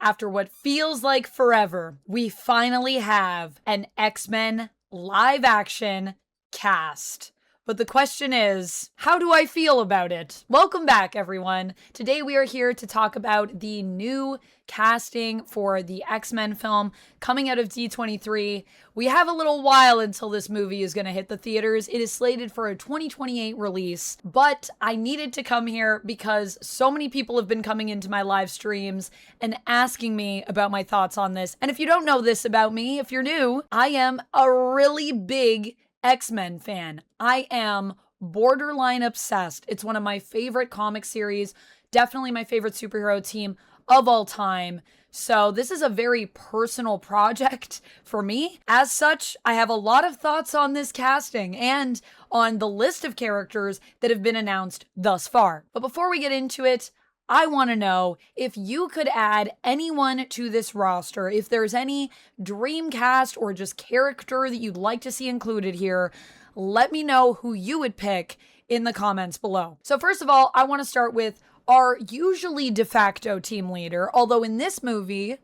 After what feels like forever, we finally have an X-Men live action cast. But the question is, how do I feel about it? Welcome back, everyone. Today we are here to talk about the new casting for the X-Men film coming out of D23. We have a little while until this movie is going to hit the theaters. It is slated for a 2028 release, but I needed to come here because so many people have been coming into my live streams and asking me about my thoughts on this. And if you don't know this about me, if you're new, I am a really big X-Men fan. I am borderline obsessed. It's one of my favorite comic series, definitely my favorite superhero team of all time. So this is a very personal project for me. As such, I have a lot of thoughts on this casting and on the list of characters that have been announced thus far. But before we get into it, I want to know if you could add anyone to this roster, if there's any dream cast or just character that you'd like to see included here, let me know who you would pick in the comments below. So first of all, I want to start with our usually de facto team leader, although in this movie,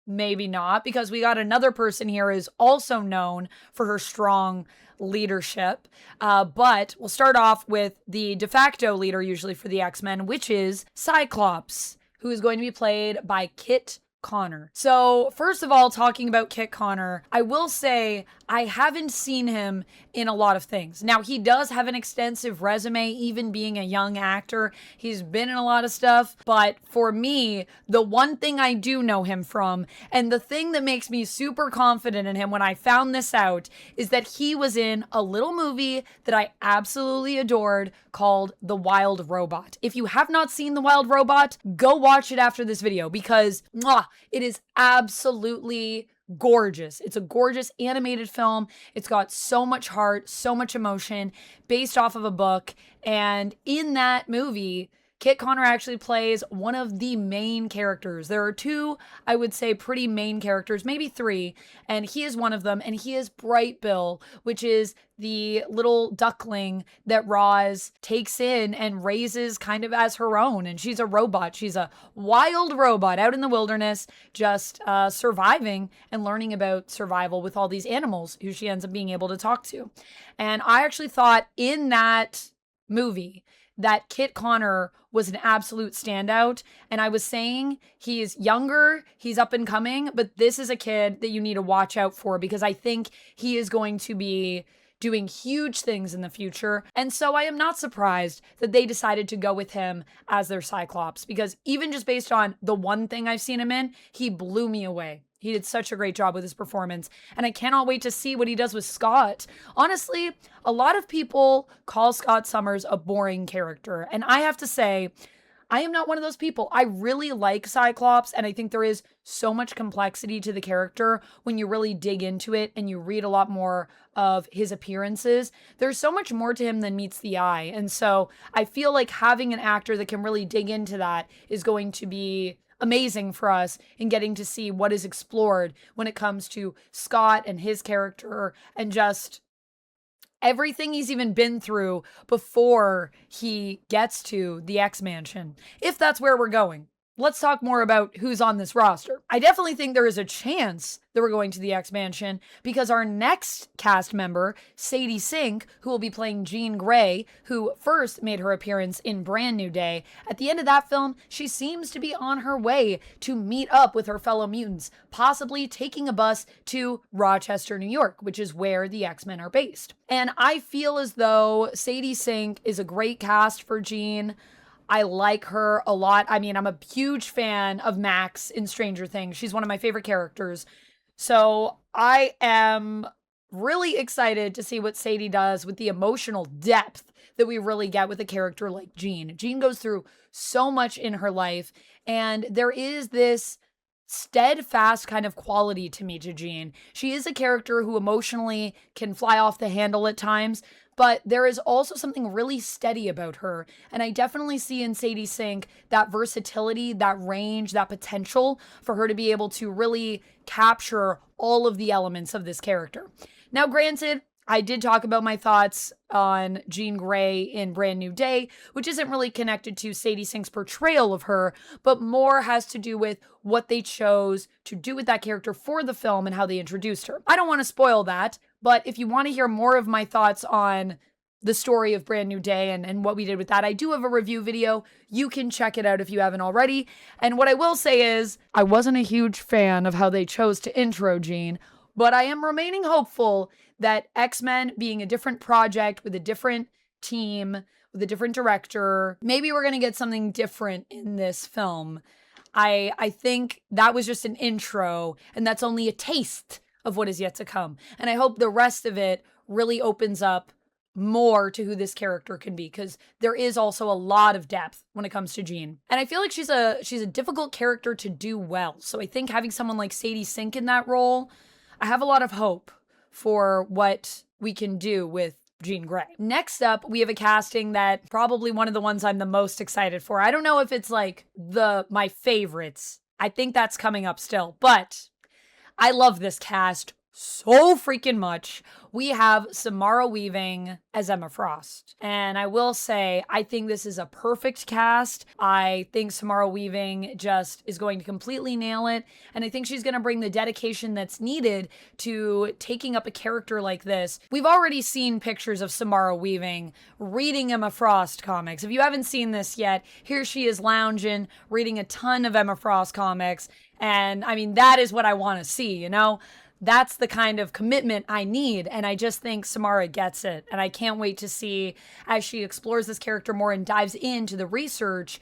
maybe not, because we got another person here who is also known for her strong leadership. But we'll start off with the de facto leader usually for the X-Men, which is Cyclops, who is going to be played by Kit Connor. So first of all, talking about Kit Connor, I will say I haven't seen him in a lot of things. Now, he does have an extensive resume, even being a young actor. He's been in a lot of stuff. But for me, the one thing I do know him from, and the thing that makes me super confident in him when I found this out, is that he was in a little movie that I absolutely adored called The Wild Robot. If you have not seen The Wild Robot, go watch it after this video because it is absolutely gorgeous. It's a gorgeous animated film. It's got so much heart, so much emotion, based off of a book. And in that movie, Kit Connor actually plays one of the main characters. There are two, I would say, pretty main characters, maybe three, and he is one of them, and he is Bright Bill, which is the little duckling that Roz takes in and raises kind of as her own. And she's a robot. She's a wild robot out in the wilderness, just surviving and learning about survival with all these animals who she ends up being able to talk to. And I actually thought in that movie that Kit Connor was an absolute standout. And I was saying he's younger, he's up and coming, but this is a kid that you need to watch out for because I think he is going to be doing huge things in the future. And so I am not surprised that they decided to go with him as their Cyclops because even just based on the one thing I've seen him in, he blew me away. He did such a great job with his performance, and I cannot wait to see what he does with Scott. Honestly, a lot of people call Scott Summers a boring character, and I have to say, I am not one of those people. I really like Cyclops, and I think there is so much complexity to the character when you really dig into it and you read a lot more of his appearances. There's so much more to him than meets the eye, and so I feel like having an actor that can really dig into that is going to be amazing for us in getting to see what is explored when it comes to Scott and his character and just everything he's even been through before he gets to the X-Mansion, if that's where we're going. Let's talk more about who's on this roster. I definitely think there is a chance that we're going to the X-Mansion because our next cast member, Sadie Sink, who will be playing Jean Grey, who first made her appearance in Brand New Day. At the end of that film, she seems to be on her way to meet up with her fellow mutants, possibly taking a bus to Rochester, New York, which is where the X-Men are based. And I feel as though Sadie Sink is a great cast for Jean. I like her a lot. I mean, I'm a huge fan of Max in Stranger Things. She's one of my favorite characters. So I am really excited to see what Sadie does with the emotional depth that we really get with a character like Jean. Jean goes through so much in her life, and there is this steadfast kind of quality to me to Jean. She is a character who emotionally can fly off the handle at times, but there is also something really steady about her. And I definitely see in Sadie Sink that versatility, that range, that potential for her to be able to really capture all of the elements of this character. Now, granted, I did talk about my thoughts on Jean Grey in Brand New Day, which isn't really connected to Sadie Sink's portrayal of her, but more has to do with what they chose to do with that character for the film and how they introduced her. I don't want to spoil that, but if you want to hear more of my thoughts on the story of Brand New Day and what we did with that, I do have a review video. You can check it out if you haven't already. And what I will say is, I wasn't a huge fan of how they chose to intro Jean, but I am remaining hopeful that X-Men being a different project with a different team, with a different director, maybe we're going to get something different in this film. I think that was just an intro, and that's only a taste of what is yet to come. And I hope the rest of it really opens up more to who this character can be, because there is also a lot of depth when it comes to Jean. And I feel like she's a difficult character to do well. So I think having someone like Sadie Sink in that role, I have a lot of hope for what we can do with Jean Grey. Next up, we have a casting that probably one of the ones I'm the most excited for. I don't know if it's like my favorites. I think that's coming up still, but I love this cast so freaking much. We have Samara Weaving as Emma Frost. And I will say, I think this is a perfect cast. I think Samara Weaving just is going to completely nail it. And I think she's going to bring the dedication that's needed to taking up a character like this. We've already seen pictures of Samara Weaving reading Emma Frost comics. If you haven't seen this yet, here she is lounging, reading a ton of Emma Frost comics. And I mean, that is what I want to see, you know? That's the kind of commitment I need, and I just think Samara gets it. And I can't wait to see, as she explores this character more and dives into the research,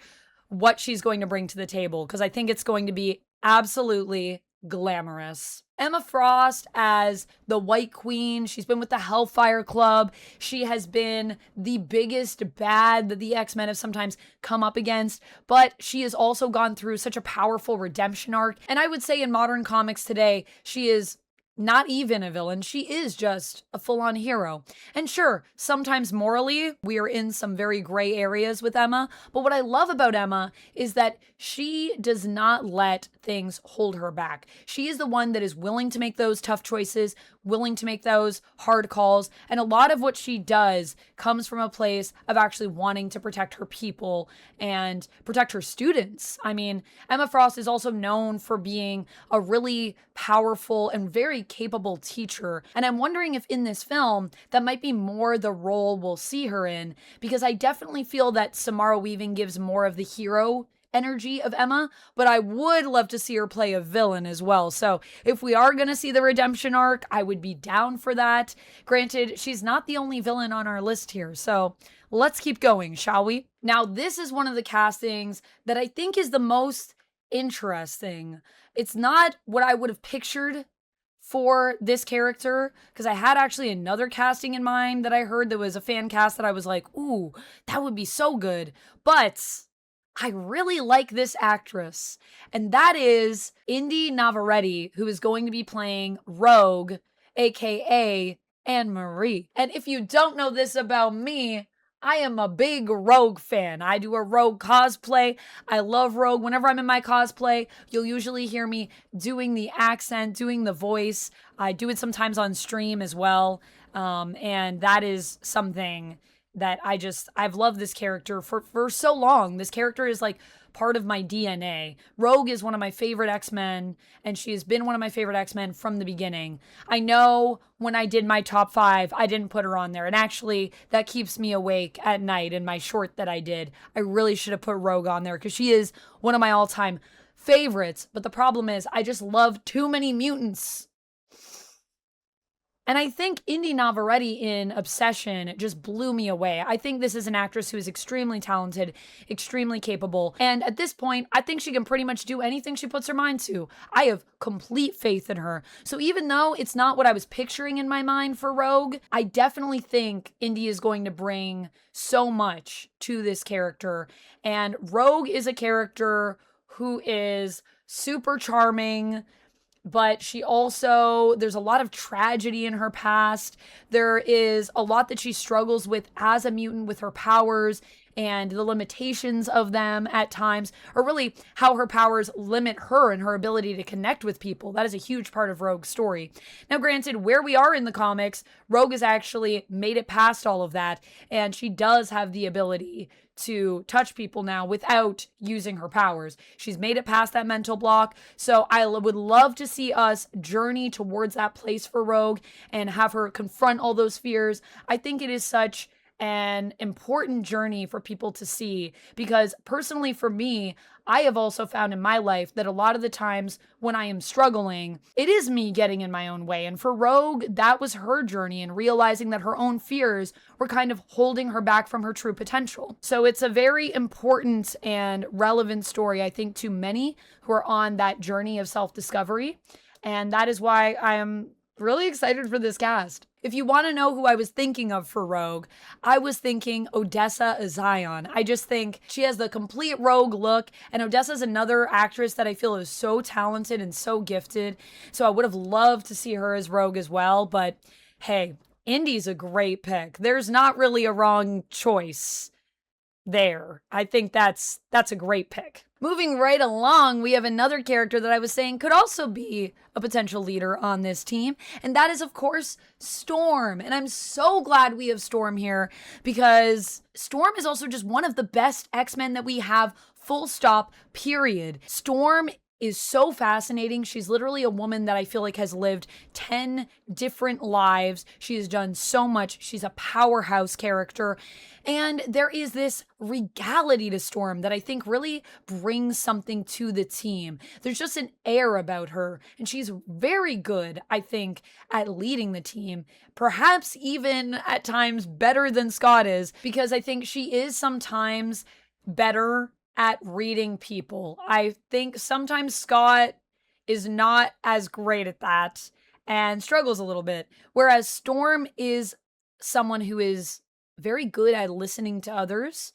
what she's going to bring to the table, because I think it's going to be absolutely glamorous. Emma Frost as the White Queen. She's been with the Hellfire Club. She has been the biggest bad that the X-Men have sometimes come up against, but she has also gone through such a powerful redemption arc. And I would say in modern comics today, she is not even a villain. She is just a full-on hero. And sure, sometimes morally, we are in some very gray areas with Emma. But what I love about Emma is that she does not let things hold her back. She is the one that is willing to make those tough choices, willing to make those hard calls. And a lot of what she does comes from a place of actually wanting to protect her people and protect her students. I mean, Emma Frost is also known for being a really powerful and very capable teacher. And I'm wondering if in this film, that might be more the role we'll see her in, because I definitely feel that Samara Weaving gives more of the hero energy of Emma, but I would love to see her play a villain as well. So if we are going to see the redemption arc, I would be down for that. Granted, she's not the only villain on our list here, so let's keep going, shall we? Now, this is one of the castings that I think is the most interesting. It's not what I would have pictured for this character, because I had actually another casting in mind that I heard that was a fan cast that I was like, ooh, that would be so good. But I really like this actress, and that is Inde Navarrette, who is going to be playing Rogue, aka Anne-Marie. And if you don't know this about me, I am a big Rogue fan. I do a Rogue cosplay. I love Rogue. Whenever I'm in my cosplay, you'll usually hear me doing the accent, doing the voice. I do it sometimes on stream as well. And that is something that I've loved this character for so long. This character is like part of my DNA. Rogue is one of my favorite X-Men, and she has been one of my favorite X-Men from the beginning. I know when I did my top 5, I didn't put her on there, and actually that keeps me awake at night in my short that I did. I really should have put Rogue on there because she is one of my all-time favorites, but the problem is I just love too many mutants. And I think Inde Navarrette in Obsession just blew me away. I think this is an actress who is extremely talented, extremely capable. And at this point, I think she can pretty much do anything she puts her mind to. I have complete faith in her. So even though it's not what I was picturing in my mind for Rogue, I definitely think Inde is going to bring so much to this character. And Rogue is a character who is super charming, but there's a lot of tragedy in her past. There is a lot that she struggles with as a mutant with her powers and the limitations of them at times, or really how her powers limit her and her ability to connect with people. That is a huge part of Rogue's story. Now, granted, where we are in the comics, Rogue has actually made it past all of that, and she does have the ability to touch people now without using her powers. She's made it past that mental block. So I would love to see us journey towards that place for Rogue and have her confront all those fears. I think it is such an important journey for people to see, because personally for me, I have also found in my life that a lot of the times when I am struggling, it is me getting in my own way. And for Rogue, that was her journey, and realizing that her own fears were kind of holding her back from her true potential. So it's a very important and relevant story, I think, to many who are on that journey of self-discovery. And that is why I am really excited for this cast. If you want to know who I was thinking of for Rogue, I was thinking Odessa Zion. I just think she has the complete Rogue look, and Odessa's another actress that I feel is so talented and so gifted. So I would have loved to see her as Rogue as well, but hey, Inde's a great pick. There's not really a wrong choice there. I think that's a great pick. Moving right along, we have another character that I was saying could also be a potential leader on this team, and that is, of course, Storm. And I'm so glad we have Storm here, because Storm is also just one of the best X-Men that we have, full stop, period. Storm is so fascinating. She's literally a woman that I feel like has lived 10 different lives. She has done so much. She's a powerhouse character. And there is this regality to Storm that I think really brings something to the team. There's just an air about her, and she's very good, I think, at leading the team. Perhaps even at times better than Scott is, because I think she is sometimes better at reading people. I think sometimes Scott is not as great at that and struggles a little bit, whereas Storm is someone who is very good at listening to others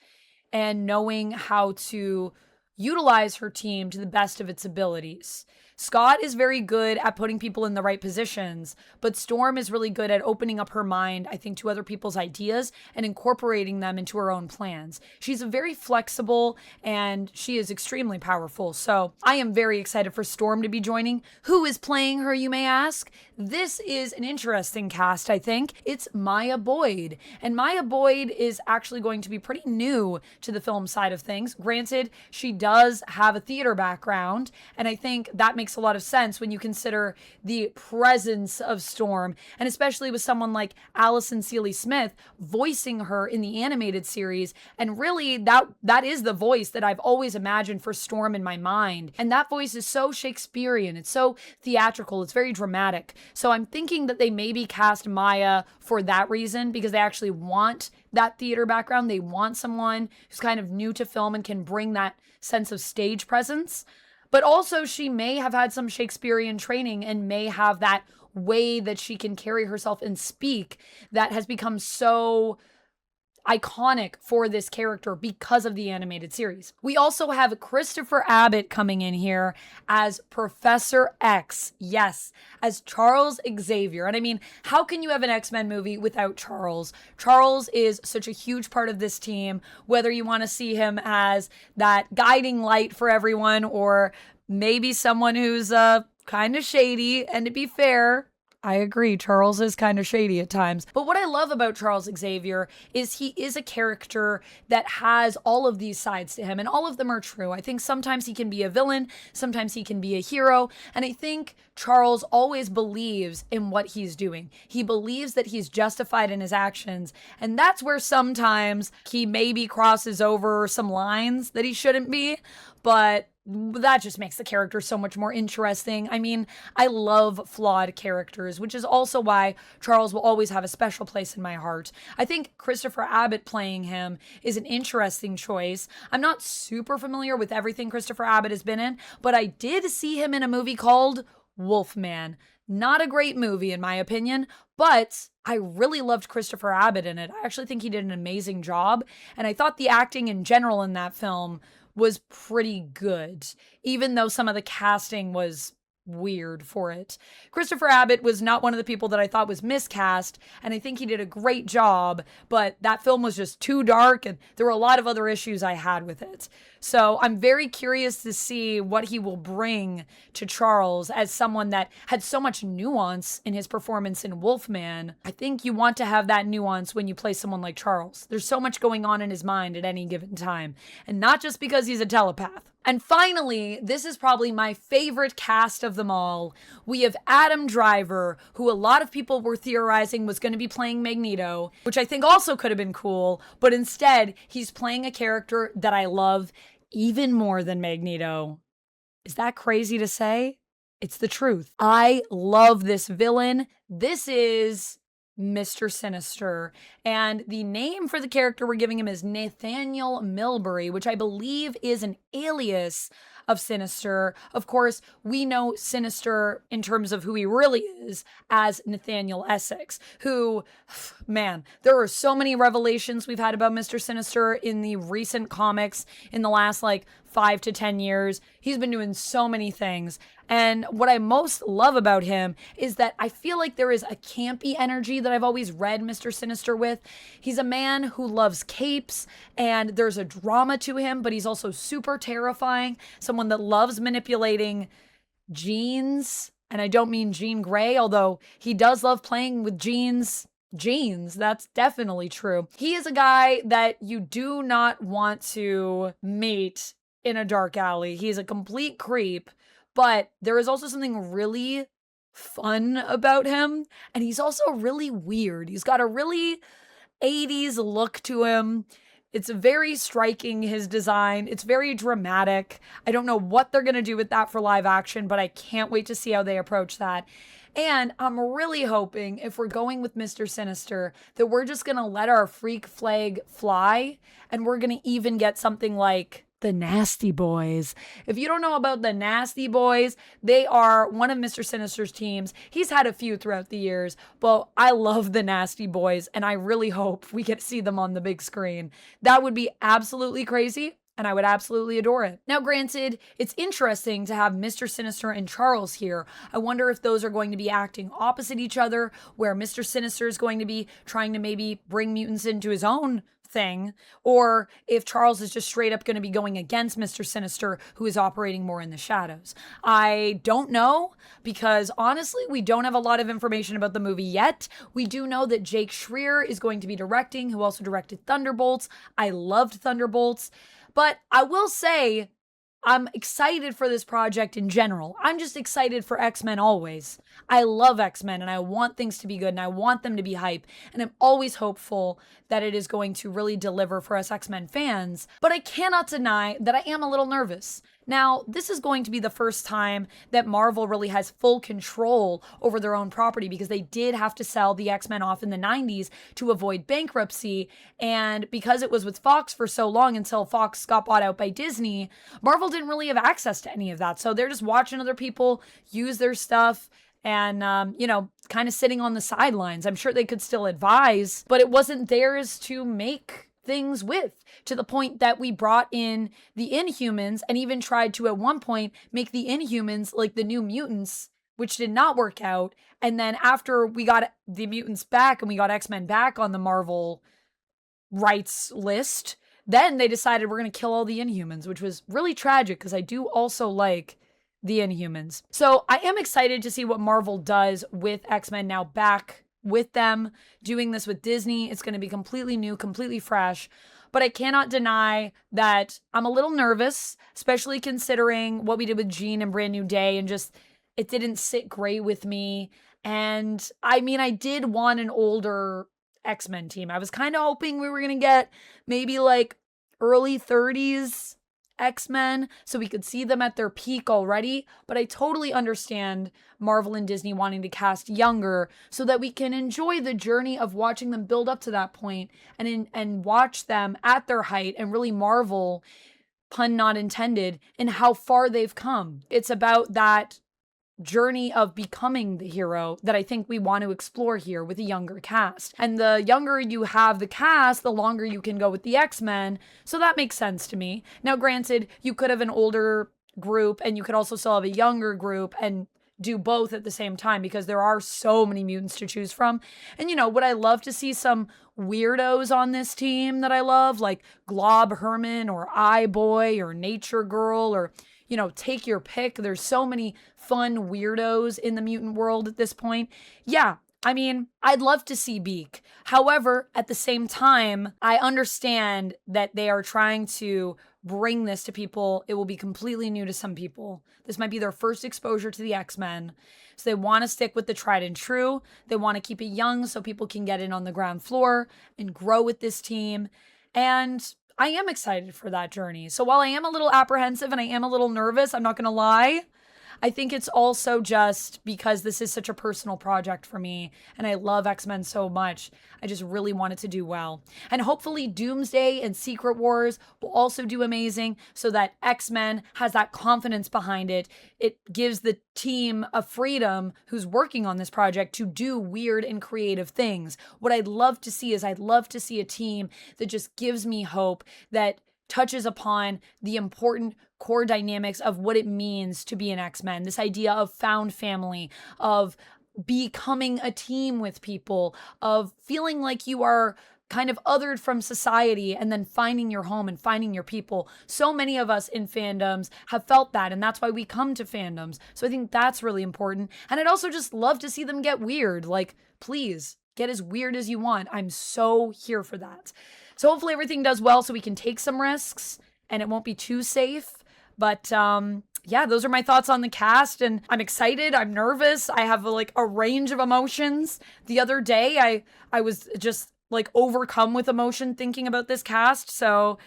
and knowing how to utilize her team to the best of its abilities. Scott is very good at putting people in the right positions, but Storm is really good at opening up her mind, I think, to other people's ideas and incorporating them into her own plans. She's very flexible, and she is extremely powerful. So I am very excited for Storm to be joining. Who is playing her, you may ask? This is an interesting cast, I think. It's Maya Boyd. And Maya Boyd is actually going to be pretty new to the film side of things. Granted, she does have a theater background, and I think that makes a lot of sense when you consider the presence of Storm, and especially with someone like Allison Seeley Smith voicing her in the animated series. And really, that is the voice that I've always imagined for Storm in my mind. And that voice is so Shakespearean. It's so theatrical. It's very dramatic. So I'm thinking that they maybe cast Maya for that reason, because they actually want that theater background. They want someone who's kind of new to film and can bring that sense of stage presence. But also, she may have had some Shakespearean training and may have that way that she can carry herself and speak that has become so iconic for this character because of the animated series. We also have Christopher Abbott coming in here as Professor X. Yes, as Charles Xavier. And I mean, how can you have an X-Men movie without Charles? Charles is such a huge part of this team, whether you want to see him as that guiding light for everyone, or maybe someone who's kind of shady. And to be fair, I agree, Charles is kind of shady at times. But what I love about Charles Xavier is he is a character that has all of these sides to him, and all of them are true. I think sometimes he can be a villain, sometimes he can be a hero, and I think Charles always believes in what he's doing. He believes that he's justified in his actions, and that's where sometimes he maybe crosses over some lines that he shouldn't be, but that just makes the character so much more interesting. I mean, I love flawed characters, which is also why Charles will always have a special place in my heart. I think Christopher Abbott playing him is an interesting choice. I'm not super familiar with everything Christopher Abbott has been in, but I did see him in a movie called Wolfman. Not a great movie, in my opinion, but I really loved Christopher Abbott in it. I actually think he did an amazing job, and I thought the acting in general in that film was pretty good, even though some of the casting was weird for it. Christopher Abbott was not one of the people that I thought was miscast, and I think he did a great job, but that film was just too dark, and there were a lot of other issues I had with it. So I'm very curious to see what he will bring to Charles as someone that had so much nuance in his performance in Wolfman. I think you want to have that nuance when you play someone like Charles. There's so much going on in his mind at any given time, and not just because he's a telepath. And finally, this is probably my favorite cast of them all. We have Adam Driver, who a lot of people were theorizing was going to be playing Magneto, which I think also could have been cool, but instead, he's playing a character that I love even more than Magneto. Is that crazy to say? It's the truth. I love this villain. This is Mr. Sinister, and the name for the character we're giving him is Nathaniel Milbury, which I believe is an alias of Sinister. Of course, we know Sinister in terms of who he really is as Nathaniel Essex, who, man, there are so many revelations we've had about Mr. Sinister in the recent comics in the last 5 to 10 years. He's been doing so many things. And what I most love about him is that I feel like there is a campy energy that I've always read Mr. Sinister with. He's a man who loves capes, and there's a drama to him, but he's also super terrifying. Someone that loves manipulating genes. And I don't mean Jean Grey, although he does love playing with genes, that's definitely true. He is a guy that you do not want to meet in a dark alley. He's a complete creep, but there is also something really fun about him, and he's also really weird. He's got a really 80s look to him. It's very striking, his design. It's very dramatic. I don't know what they're going to do with that for live action, but I can't wait to see how they approach that. And I'm really hoping, if we're going with Mr. Sinister, that we're just going to let our freak flag fly, and we're going to even get something like the Nasty Boys. If you don't know about the Nasty Boys, they are one of Mr. Sinister's teams. He's had a few throughout the years, but I love the Nasty Boys, and I really hope we get to see them on the big screen. That would be absolutely crazy, and I would absolutely adore it. Now, granted, it's interesting to have Mr. Sinister and Charles here. I wonder if those are going to be acting opposite each other, where Mr. Sinister is going to be trying to maybe bring mutants into his own thing, or if Charles is just straight up going to be going against Mr. Sinister, who is operating more in the shadows. I don't know, because honestly, we don't have a lot of information about the movie yet. We do know that Jake Schreier is going to be directing, who also directed Thunderbolts. I loved Thunderbolts, but I will say I'm excited for this project in general. I'm just excited for X-Men always. I love X-Men, and I want things to be good, and I want them to be hype, and I'm always hopeful that it is going to really deliver for us X-Men fans, but I cannot deny that I am a little nervous. Now, this is going to be the first time that Marvel really has full control over their own property, because they did have to sell the X-Men off in the 90s to avoid bankruptcy, and because it was with Fox for so long until Fox got bought out by Disney, Marvel didn't really have access to any of that, so they're just watching other people use their stuff and, kind of sitting on the sidelines. I'm sure they could still advise, but it wasn't theirs to make things with, to the point that we brought in the Inhumans and even tried to at one point make the Inhumans like the New Mutants, which did not work out. And then after we got the mutants back and we got X-Men back on the Marvel rights list, then they decided we're going to kill all the Inhumans, which was really tragic, because I do also like the Inhumans. So I am excited to see what Marvel does with X-Men now back with them. Doing this with Disney, it's going to be completely new, completely fresh. But I cannot deny that I'm a little nervous, especially considering what we did with Jean and Brand New Day, and just it didn't sit great with me. And I mean, I did want an older X-Men team. I was kind of hoping we were going to get maybe early 30s X-Men, so we could see them at their peak already, but I totally understand Marvel and Disney wanting to cast younger so that we can enjoy the journey of watching them build up to that point, and watch them at their height and really marvel, pun not intended, in how far they've come. It's about that journey of becoming the hero that I think we want to explore here with a younger cast. And the younger you have the cast, the longer you can go with the X-Men. So that makes sense to me. Now, granted, you could have an older group and you could also still have a younger group, and do both at the same time because there are so many mutants to choose from. And, would I love to see some weirdos on this team that I love, like Glob Herman or Eye Boy or Nature Girl or, take your pick. There's so many fun weirdos in the mutant world at this point. Yeah, I'd love to see Beak. However, at the same time, I understand that they are trying to bring this to people. It will be completely new to some people. This might be their first exposure to the X-Men. So they want to stick with the tried and true. They want to keep it young so people can get in on the ground floor and grow with this team. And I am excited for that journey. So while I am a little apprehensive and I am a little nervous, I'm not going to lie, I think it's also just because this is such a personal project for me and I love X-Men so much. I just really want it to do well. And hopefully Doomsday and Secret Wars will also do amazing so that X-Men has that confidence behind it. It gives the team a freedom who's working on this project to do weird and creative things. What I'd love to see is I'd love to see a team that just gives me hope, that touches upon the important core dynamics of what it means to be an X-Men. This idea of found family, of becoming a team with people, of feeling like you are kind of othered from society and then finding your home and finding your people. So many of us in fandoms have felt that, and that's why we come to fandoms. So I think that's really important. And I'd also just love to see them get weird. Like, please, get as weird as you want. I'm so here for that. So hopefully everything does well so we can take some risks and it won't be too safe. But yeah, those are my thoughts on the cast, and I'm excited. I'm nervous. I have a range of emotions. The other day, I was just overcome with emotion thinking about this cast. So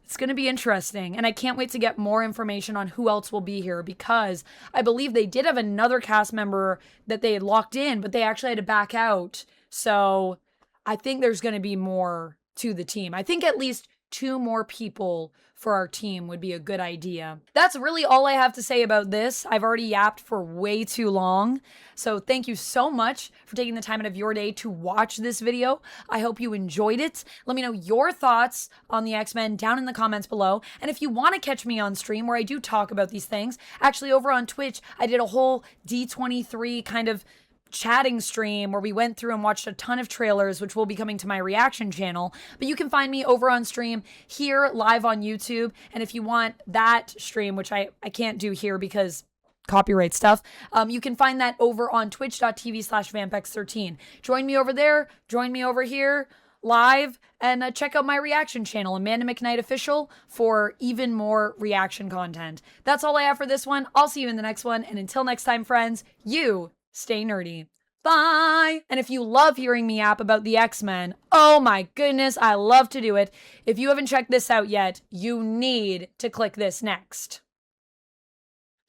it's going to be interesting. And I can't wait to get more information on who else will be here, because I believe they did have another cast member that they had locked in, but they actually had to back out. So I think there's going to be more to the team. I think at least 2 more people for our team would be a good idea. That's really all I have to say about this. I've already yapped for way too long. So thank you so much for taking the time out of your day to watch this video. I hope you enjoyed it. Let me know your thoughts on the X-Men down in the comments below. And if you want to catch me on stream where I do talk about these things, actually over on Twitch, I did a whole D23 kind of chatting stream where we went through and watched a ton of trailers, which will be coming to my reaction channel. But you can find me over on stream here live on YouTube. And if you want that stream, which I can't do here because copyright stuff, you can find that over on twitch.tv/vampex13. Join me over there, join me over here live, and check out my reaction channel, Amanda McKnight Official, for even more reaction content. That's all I have for this one. I'll see you in the next one. And until next time, friends, you stay nerdy. Bye! And if you love hearing me yap about the X-Men, oh my goodness, I love to do it. If you haven't checked this out yet, you need to click this next.